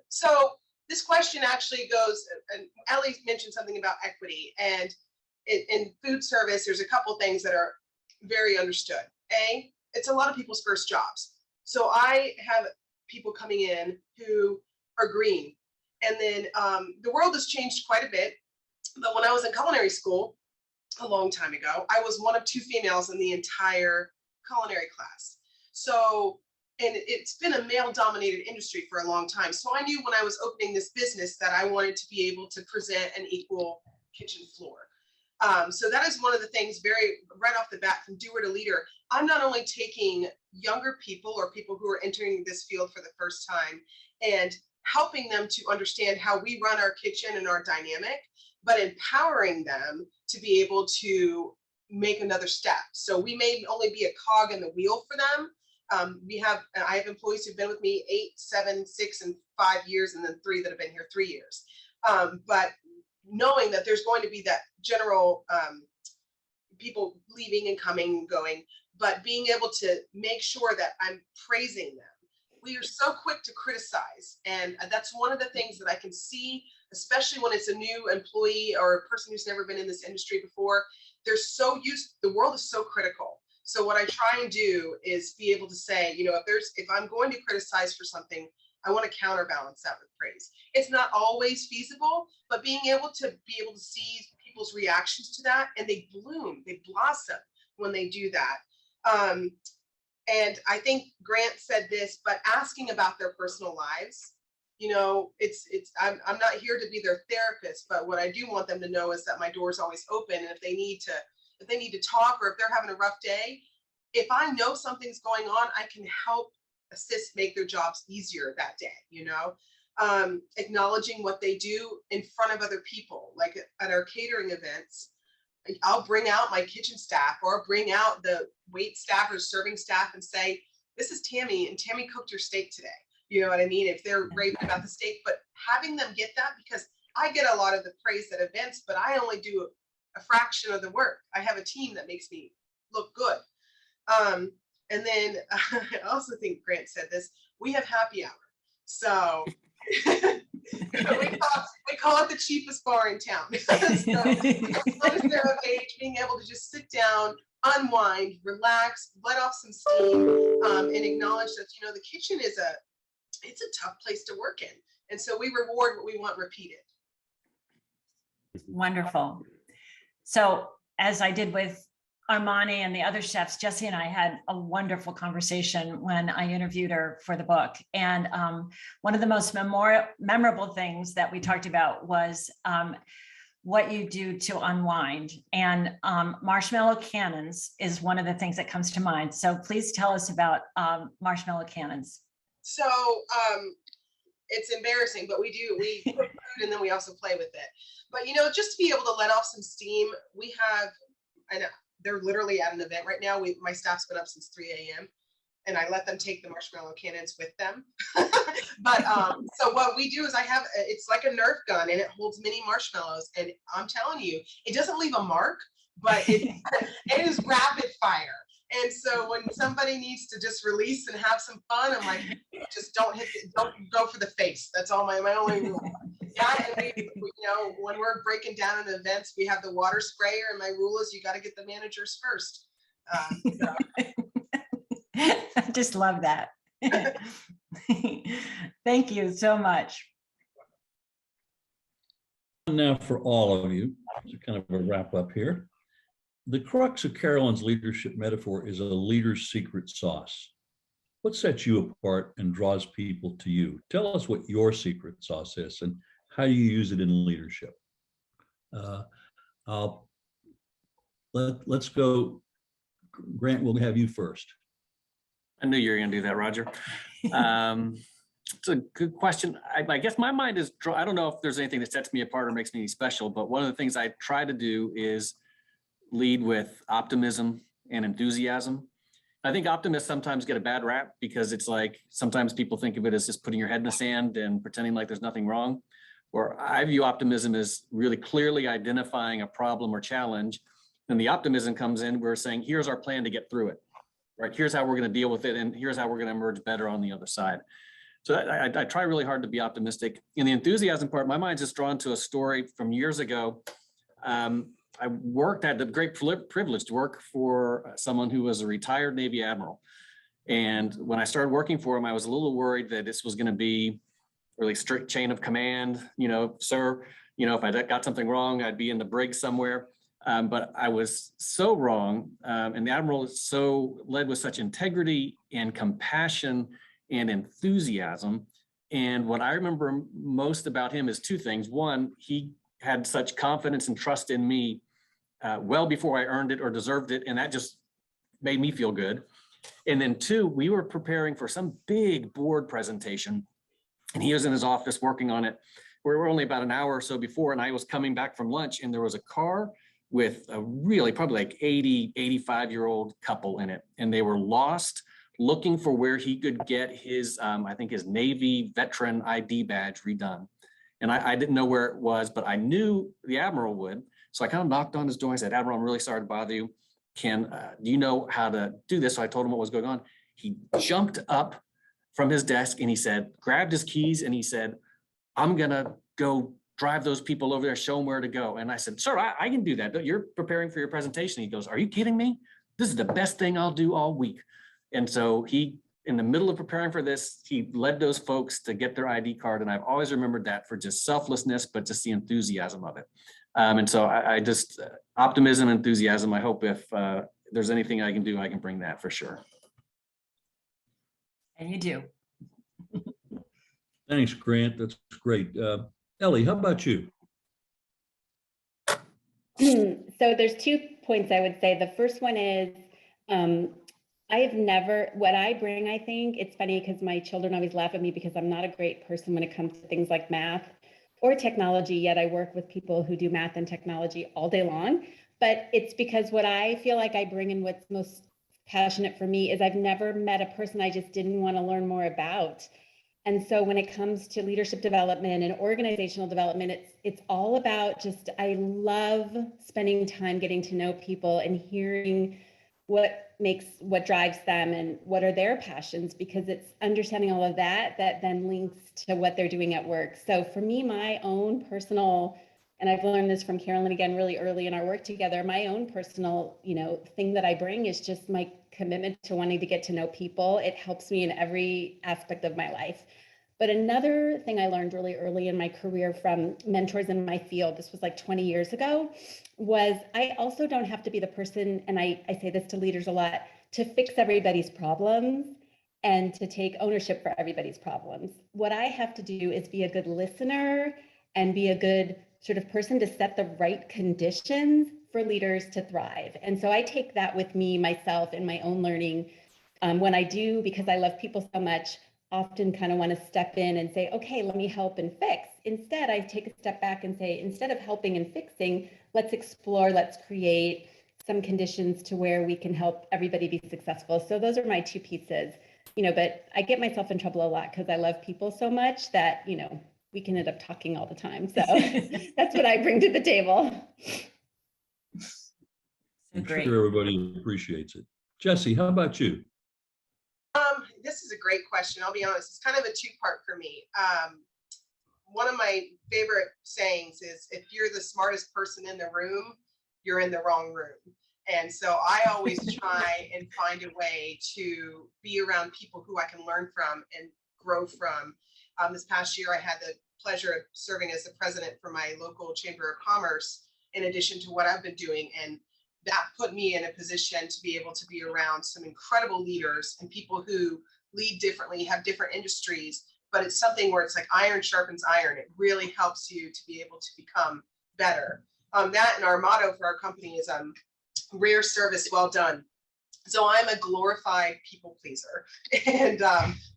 Speaker 6: So this question actually goes, and Ellie mentioned something about equity, and in food service, there's a couple things that are very understood. It's a lot of people's first jobs. So I have people coming in who are green, and then the world has changed quite a bit. But when I was in culinary school a long time ago, I was one of 2 females in the entire culinary class. So, and it's been a male-dominated industry for a long time. So I knew when I was opening this business that I wanted to be able to present an equal kitchen floor. So that is one of the things right off the bat, from doer to leader. I'm not only taking younger people or people who are entering this field for the first time and helping them to understand how we run our kitchen and our dynamic, but empowering them to be able to make another step. So we may only be a cog in the wheel for them. I have employees who've been with me 8, 7, 6, and 5 years, and then 3 that have been here 3 years. But knowing that there's going to be that general people leaving and coming and going, but being able to make sure that I'm praising them. We are so quick to criticize, and that's one of the things that I can see, especially when it's a new employee or a person who's never been in this industry before. The world is so critical. So what I try and do is be able to say, if I'm going to criticize for something, I want to counterbalance that with praise. It's not always feasible, but being able to see people's reactions to that, and they bloom, they blossom when they do that. And I think Grant said this, but asking about their personal lives, I'm not here to be their therapist, but what I do want them to know is that my door is always open. And if they need to talk, or if they're having a rough day, if I know something's going on, I can help assist make their jobs easier that day, acknowledging what they do in front of other people, like at our catering events. I'll bring out my kitchen staff, or bring out the wait staff or serving staff and say, this is Tammy, and Tammy cooked your steak today. You know what I mean? If they're raving about the steak, but having them get that, because I get a lot of the praise at events, but I only do a fraction of the work. I have a team that makes me look good. And then I also think Grant said this, we have happy hour. So we call it the cheapest bar in town. So as long as they're of age, being able to just sit down, unwind, relax, let off some steam, and acknowledge that, you know, the kitchen is it's a tough place to work in. And so we reward what we want repeated.
Speaker 2: Wonderful. So as I did with Armani and the other chefs, Jessie and I had a wonderful conversation when I interviewed her for the book. And one of the most memorable things that we talked about was what you do to unwind. And marshmallow cannons is one of the things that comes to mind. So please tell us about marshmallow cannons.
Speaker 6: So it's embarrassing, but we cook food and then we also play with it. But, you know, just to be able to let off some steam, we have, I know they're literally at an event right now. My staff's been up since 3 a.m. and I let them take the marshmallow cannons with them. But so what we do is it's like a Nerf gun and it holds mini marshmallows. And I'm telling you, it doesn't leave a mark, but it is rapid fire. And so when somebody needs to just release and have some fun, I'm like, just don't go for the face. That's all my only rule. Yeah, and we, you know, when we're breaking down in events, we have the water sprayer, and my rule is you got to get the managers first. So.
Speaker 2: I just love that. Thank you so much.
Speaker 1: Now for all of you, it's kind of a wrap up here. The crux of Carolyn's leadership metaphor is a leader's secret sauce. What sets you apart and draws people to you? Tell us what your secret sauce is and how you use it in leadership. Let's go. Grant, we'll have you first.
Speaker 4: I knew you were going to do that, Roger. It's a good question. I guess my mind is, I don't know if there's anything that sets me apart or makes me special, but one of the things I try to do is lead with optimism and enthusiasm. I think optimists sometimes get a bad rap because it's like, sometimes people think of it as just putting your head in the sand and pretending like there's nothing wrong. Or I view optimism as really clearly identifying a problem or challenge. And the optimism comes in, we're saying, here's our plan to get through it, right? Here's how we're going to deal with it. And here's how we're going to emerge better on the other side. So I try really hard to be optimistic. In the enthusiasm part, my mind's just drawn to a story from years ago. I had the great privilege to work for someone who was a retired Navy admiral. And when I started working for him, I was a little worried that this was going to be really strict chain of command, you know, sir, you know, if I got something wrong, I'd be in the brig somewhere. But I was so wrong. And the admiral is so led with such integrity and compassion and enthusiasm. And what I remember most about him is two things. One, he had such confidence and trust in me well before I earned it or deserved it. And that just made me feel good. And then two, we were preparing for some big board presentation and he was in his office working on it. We were only about an hour or so before, and I was coming back from lunch and there was a car with a really probably like 80, 85-year-old couple in it. And they were lost, looking for where he could get his, I think his Navy veteran ID badge redone. And I didn't know where it was, but I knew the Admiral would. So I kind of knocked on his door. I said, Admiral, I'm really sorry to bother you. Do you know how to do this? So I told him what was going on. He jumped up from his desk and he said, grabbed his keys and he said, I'm gonna go drive those people over there, show them where to go. And I said, sir, I can do that. You're preparing for your presentation. He goes, are you kidding me? This is the best thing I'll do all week. And so he, in the middle of preparing for this, he led those folks to get their ID card. And I've always remembered that for just selflessness, but just the enthusiasm of it. And so I just, optimism, enthusiasm. I hope if there's anything I can do, I can bring that for sure.
Speaker 2: And you do.
Speaker 1: Thanks, Grant. That's great. Ellie, how about you?
Speaker 5: So there's 2 points I would say. The first one is, I've never, what I bring, I think, it's funny because my children always laugh at me because I'm not a great person when it comes to things like math or technology, yet I work with people who do math and technology all day long. But it's because what I feel like I bring and what's most passionate for me is I've never met a person I just didn't want to learn more about. And so when it comes to leadership development and organizational development, it's all about just, I love spending time getting to know people and hearing what drives them and what are their passions, because it's understanding all of that that then links to what they're doing at work. So for me, my own personal, and I've learned this from Carolyn again really early in our work together, my own personal, thing that I bring is just my commitment to wanting to get to know people. It helps me in every aspect of my life. But another thing I learned really early in my career from mentors in my field, this was like 20 years ago, was I also don't have to be the person, and I say this to leaders a lot, to fix everybody's problems and to take ownership for everybody's problems. What I have to do is be a good listener and be a good sort of person to set the right conditions for leaders to thrive. And so I take that with me, myself, in my own learning when I do, because I love people so much, often kind of want to step in and say, okay, let me help and fix. Instead, I take a step back and say, instead of helping and fixing, let's explore, let's create some conditions to where we can help everybody be successful. So those are my two pieces, but I get myself in trouble a lot because I love people so much that, we can end up talking all the time. So that's what I bring to the table.
Speaker 1: I'm sure everybody appreciates it. Jesse, how about you?
Speaker 6: This is a great question. I'll be honest, it's kind of a two-part for me. One of my favorite sayings is, if you're the smartest person in the room, you're in the wrong room. And so I always try and find a way to be around people who I can learn from and grow from. This past year, I had the pleasure of serving as the president for my local Chamber of Commerce, in addition to what I've been doing. And that put me in a position to be able to be around some incredible leaders and people who lead differently, have different industries, but it's something where it's like iron sharpens iron. It really helps you to be able to become better. That and our motto for our company is rare service well done. So I'm a glorified people pleaser. And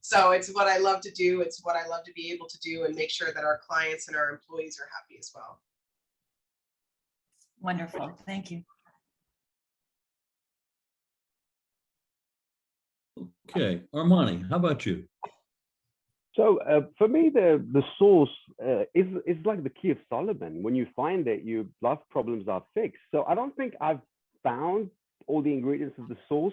Speaker 6: so it's what I love to do. It's what I love to be able to do and make sure that our clients and our employees are happy as well.
Speaker 2: Wonderful. Thank you.
Speaker 1: Okay, Armani, how about you?
Speaker 3: So for me, the source is like the key of Solomon. When you find it, your life problems are fixed. So I don't think I've found all the ingredients of the sauce.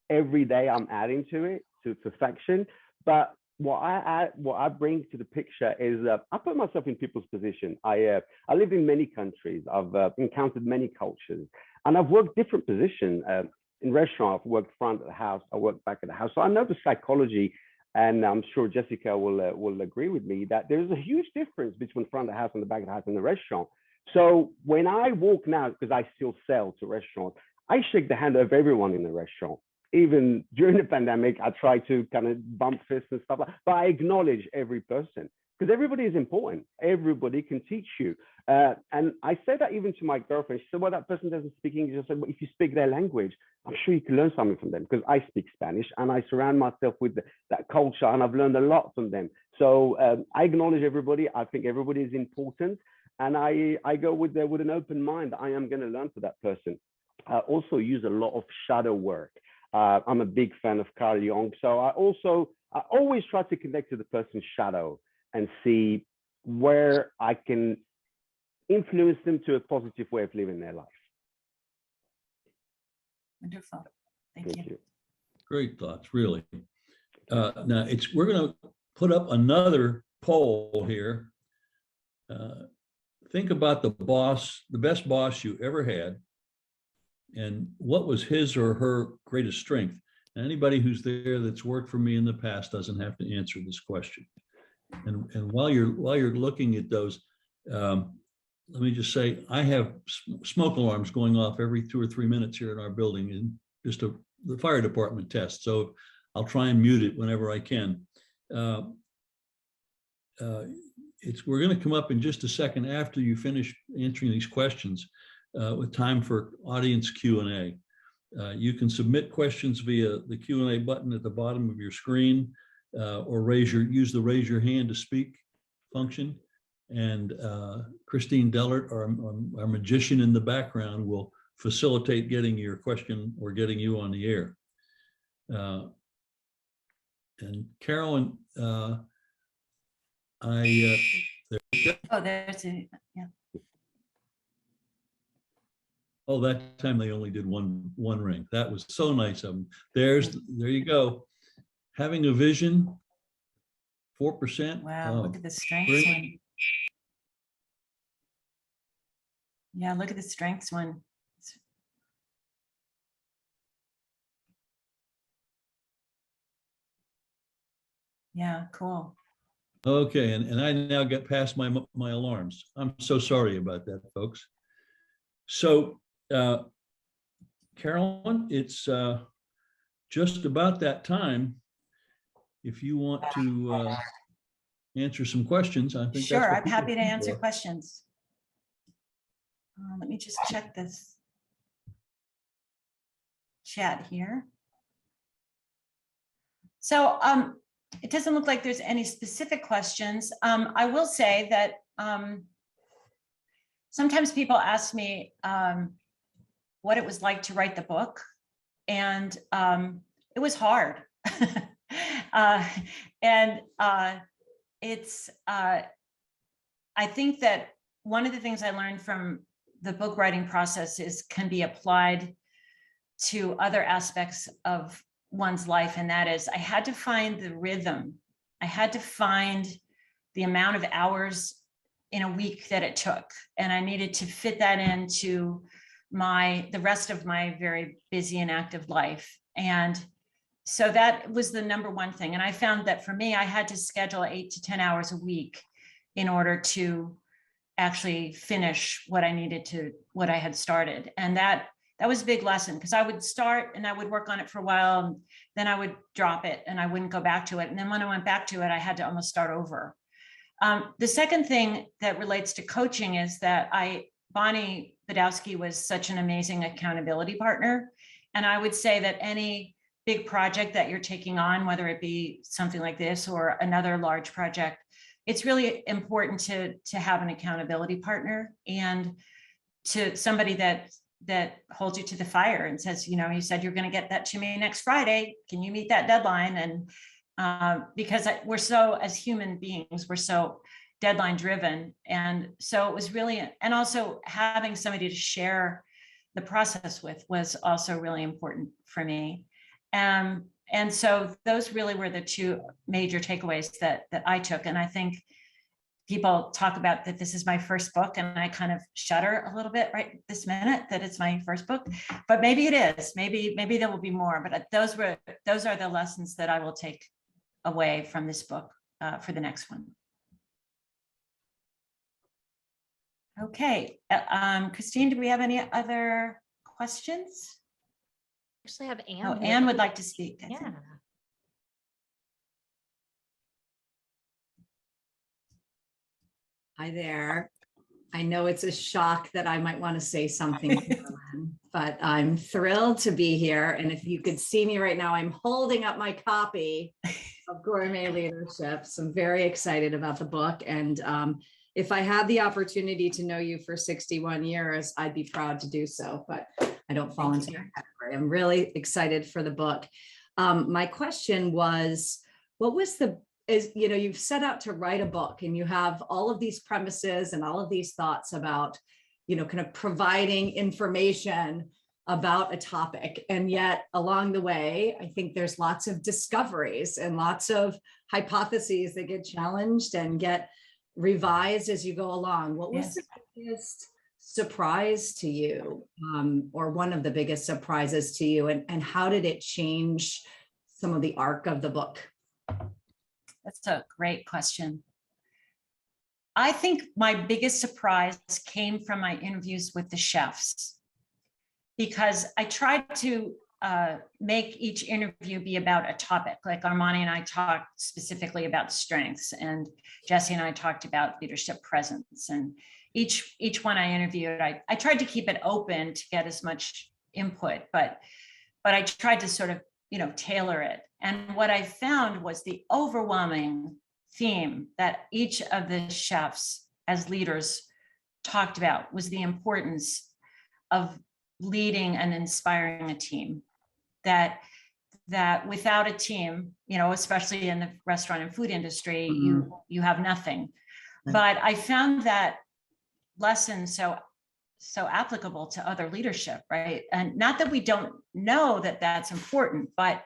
Speaker 3: Every day I'm adding to it to perfection. But what I bring to the picture is I put myself in people's position. I lived in many countries. I've encountered many cultures, and I've worked different positions. In restaurant, I've worked front of the house, I worked back of the house. So I know the psychology, and I'm sure Jessica will agree with me that there's a huge difference between front of the house and the back of the house in the restaurant. So when I walk now, because I still sell to restaurants, I shake the hand of everyone in the restaurant. Even during the pandemic, I try to kind of bump fists and stuff like that, but I acknowledge every person because everybody is important. Everybody can teach you. And I say that even to my girlfriend. She said, well, that person doesn't speak English. I said, well, if you speak their language, I'm sure you can learn something from them because I speak Spanish and I surround myself with that culture and I've learned a lot from them. So I acknowledge everybody. I think everybody is important. And I go with an open mind. I am going to learn from that person. I also use a lot of shadow work. I'm a big fan of Carl Jung. So I always try to connect to the person's shadow and see where I can influence them to a positive way of living their life.
Speaker 2: Wonderful. Thank you.
Speaker 1: Great thoughts, really. Now we're going to put up another poll here. Think about the best boss you ever had, and what was his or her greatest strength. And anybody who's there that's worked for me in the past doesn't have to answer this question. And while you're looking at those, let me just say, I have smoke alarms going off every 2 or 3 minutes here in our building, and just the fire department test. So I'll try and mute it whenever I can. We're going to come up in just a second after you finish answering these questions with time for audience Q&A. You can submit questions via the Q&A button at the bottom of your screen, or use the raise your hand to speak function. And Christine Dellert, our magician in the background, will facilitate getting your question or getting you on the air. And Carolyn,
Speaker 2: Oh, there's a, yeah.
Speaker 1: Oh, that time they only did one ring. That was so nice of them. There you go. Having a vision, 4%.
Speaker 2: Wow,
Speaker 1: Oh,
Speaker 2: look at the strengths
Speaker 1: great.
Speaker 2: one. Yeah, look at the strengths one. Yeah, cool.
Speaker 1: Okay, and I now get past my alarms. I'm so sorry about that, folks. So, Carolyn, it's just about that time. If you want to answer some questions, I think that's
Speaker 2: Sure,
Speaker 1: what
Speaker 2: I'm
Speaker 1: people
Speaker 2: happy to
Speaker 1: are
Speaker 2: answer
Speaker 1: for.
Speaker 2: questions. Let me just check this chat here. So it doesn't look like there's any specific questions. I will say that sometimes people ask me what it was like to write the book, and it was hard. And it's, I think that one of the things I learned from the book writing process is can be applied to other aspects of one's life. And that is, I had to find the rhythm. I had to find the amount of hours in a week that it took. And I needed to fit that into the rest of my very busy and active life. And so that was the number one thing. And I found that for me, I had to schedule 8 to 10 hours a week in order to actually finish what I needed to, what I had started. And that was a big lesson, because I would start and I would work on it for a while, and then I would drop it and I wouldn't go back to it. And then when I went back to it, I had to almost start over. The second thing that relates to coaching is that Bonnie Badowski was such an amazing accountability partner. And I would say that any big project that you're taking on, whether it be something like this or another large project, it's really important to have an accountability partner, and to somebody that holds you to the fire and says, you know, you said you're going to get that to me next Friday. Can you meet that deadline? And because we're so, as human beings, we're so deadline driven. And so it was really, and also having somebody to share the process with was also really important for me. And so those really were the two major takeaways that I took. And I think people talk about that this is my first book, and I kind of shudder a little bit right this minute that it's my first book, but maybe it is. Maybe there will be more, but those are the lessons that I will take away from this book for the next one. Okay, Christine, do we have any other questions?
Speaker 7: Actually, I have Anne.
Speaker 2: Oh, Anne would like to speak. I
Speaker 7: Yeah.
Speaker 2: think.
Speaker 8: Hi there. I know it's a shock that I might want to say something, Carolyn, but I'm thrilled to be here. And if you could see me right now, I'm holding up my copy of Gourmet Leadership. So I'm very excited about the book. And if I had the opportunity to know you for 61 years, I'd be proud to do so, but I don't fall into that category. I'm really excited for the book. My question was, what was you've set out to write a book, and you have all of these premises and all of these thoughts about, kind of providing information about a topic. And yet along the way, I think there's lots of discoveries and lots of hypotheses that get challenged and get revised as you go along. What was the biggest surprise to you, or one of the biggest surprises to you, and how did it change some of the arc of the book?
Speaker 2: That's a great question. I think my biggest surprise came from my interviews with the chefs, because I tried to make each interview be about a topic. Like Armani and I talked specifically about strengths, and Jesse and I talked about leadership presence. And each one I interviewed, I tried to keep it open to get as much input, but I tried to sort of, tailor it. And what I found was the overwhelming theme that each of the chefs as leaders talked about was the importance of leading and inspiring a team. That that without a team, especially in the restaurant and food industry, you have nothing. But I found that lesson so applicable to other leadership, right? And not that we don't know that that's important, but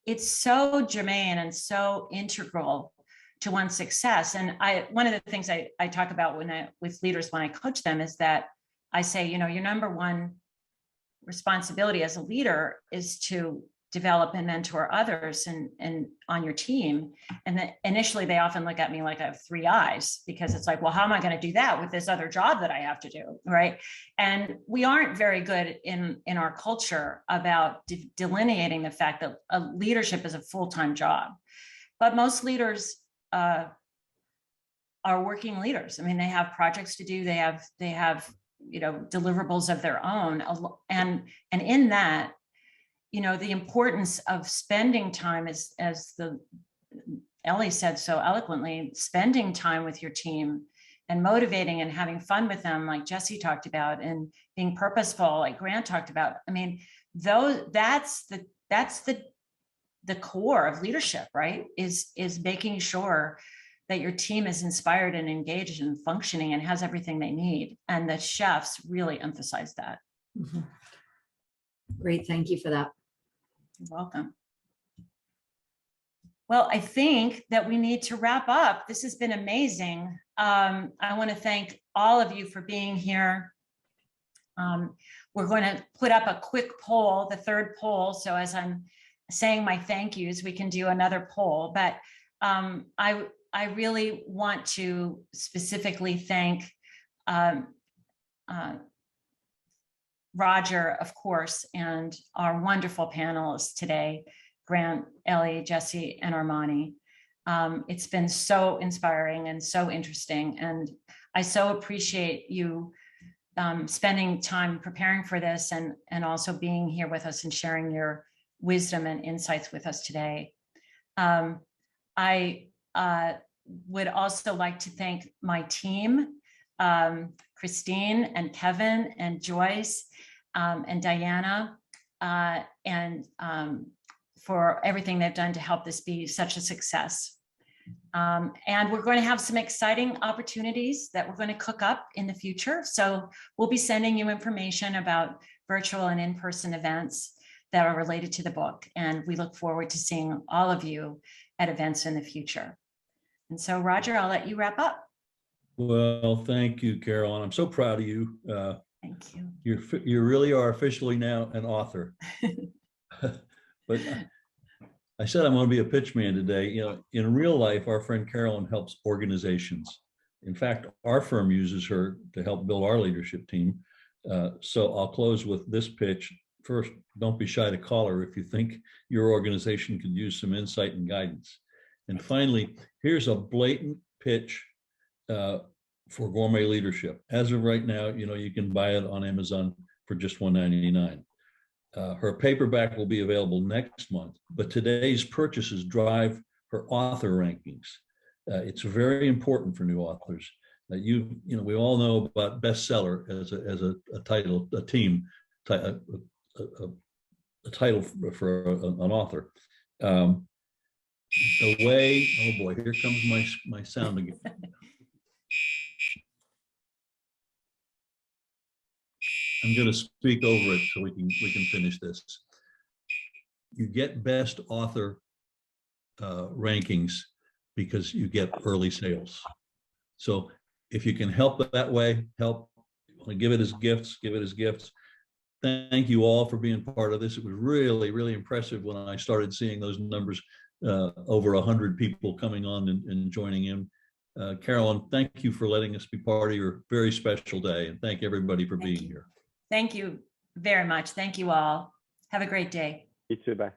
Speaker 2: it's so germane and so integral to one's success. And one of the things I talk about with leaders when I coach them is that I say, your number one responsibility as a leader is to develop and mentor others and on your team. And then initially they often look at me like I have three eyes, because it's like, well, how am I going to do that with this other job that I have to do, right? And we aren't very good in our culture about delineating the fact that leadership is a full-time job. But most leaders are working leaders. I mean, they have projects to do. They have deliverables of their own, and in that, the importance of spending time, as Ellie said so eloquently, spending time with your team and motivating and having fun with them, like Jesse talked about, and being purposeful, like Grant talked about. I mean, that's the core of leadership, right? Is making sure that your team is inspired and engaged and functioning and has everything they need. And the chefs really emphasize that.
Speaker 8: Mm-hmm. Great, thank you for that.
Speaker 2: You're welcome. Well, I think that we need to wrap up. This has been amazing. I want to thank all of you for being here. We're going to put up a quick poll, the third poll. So as I'm saying my thank yous, we can do another poll. But I really want to specifically thank Roger, of course, and our wonderful panelists today, Grant, Ellie, Jesse, and Armani. It's been so inspiring and so interesting. And I so appreciate you spending time preparing for this and also being here with us and sharing your wisdom and insights with us today. I would also like to thank my team, Christine and Kevin and Joyce and Diana, and for everything they've done to help this be such a success. And we're going to have some exciting opportunities that we're going to cook up in the future. So we'll be sending you information about virtual and in-person events that are related to the book. And we look forward to seeing all of you at events in the future. And so, Roger, I'll let you wrap up.
Speaker 1: Well, thank you, Carolyn. I'm so proud of you.
Speaker 2: Thank you.
Speaker 1: You really are officially now an author. But I said I'm going to be a pitch man today. In real life, our friend Carolyn helps organizations. In fact, our firm uses her to help build our leadership team. So I'll close with this pitch. First, don't be shy to call her if you think your organization could use some insight and guidance. And finally, here's a blatant pitch for Gourmet Leadership. As of right now, you can buy it on Amazon for just $1.99. Her paperback will be available next month, but today's purchases drive her author rankings. It's very important for new authors. We all know about bestseller as a title, a title for an author. Oh boy, here comes my sound again. I'm going to speak over it so we can finish this. You get best author rankings because you get early sales. So if you can help that way, help. Give it as gifts. Give it as gifts. Thank you all for being part of this. It was really, really impressive when I started seeing those numbers, over 100 people coming on and joining in. Carolyn, thank you for letting us be part of your very special day, and thank everybody for being here.
Speaker 2: Thank you very much. Thank you all. Have a great day.
Speaker 3: You too, bye.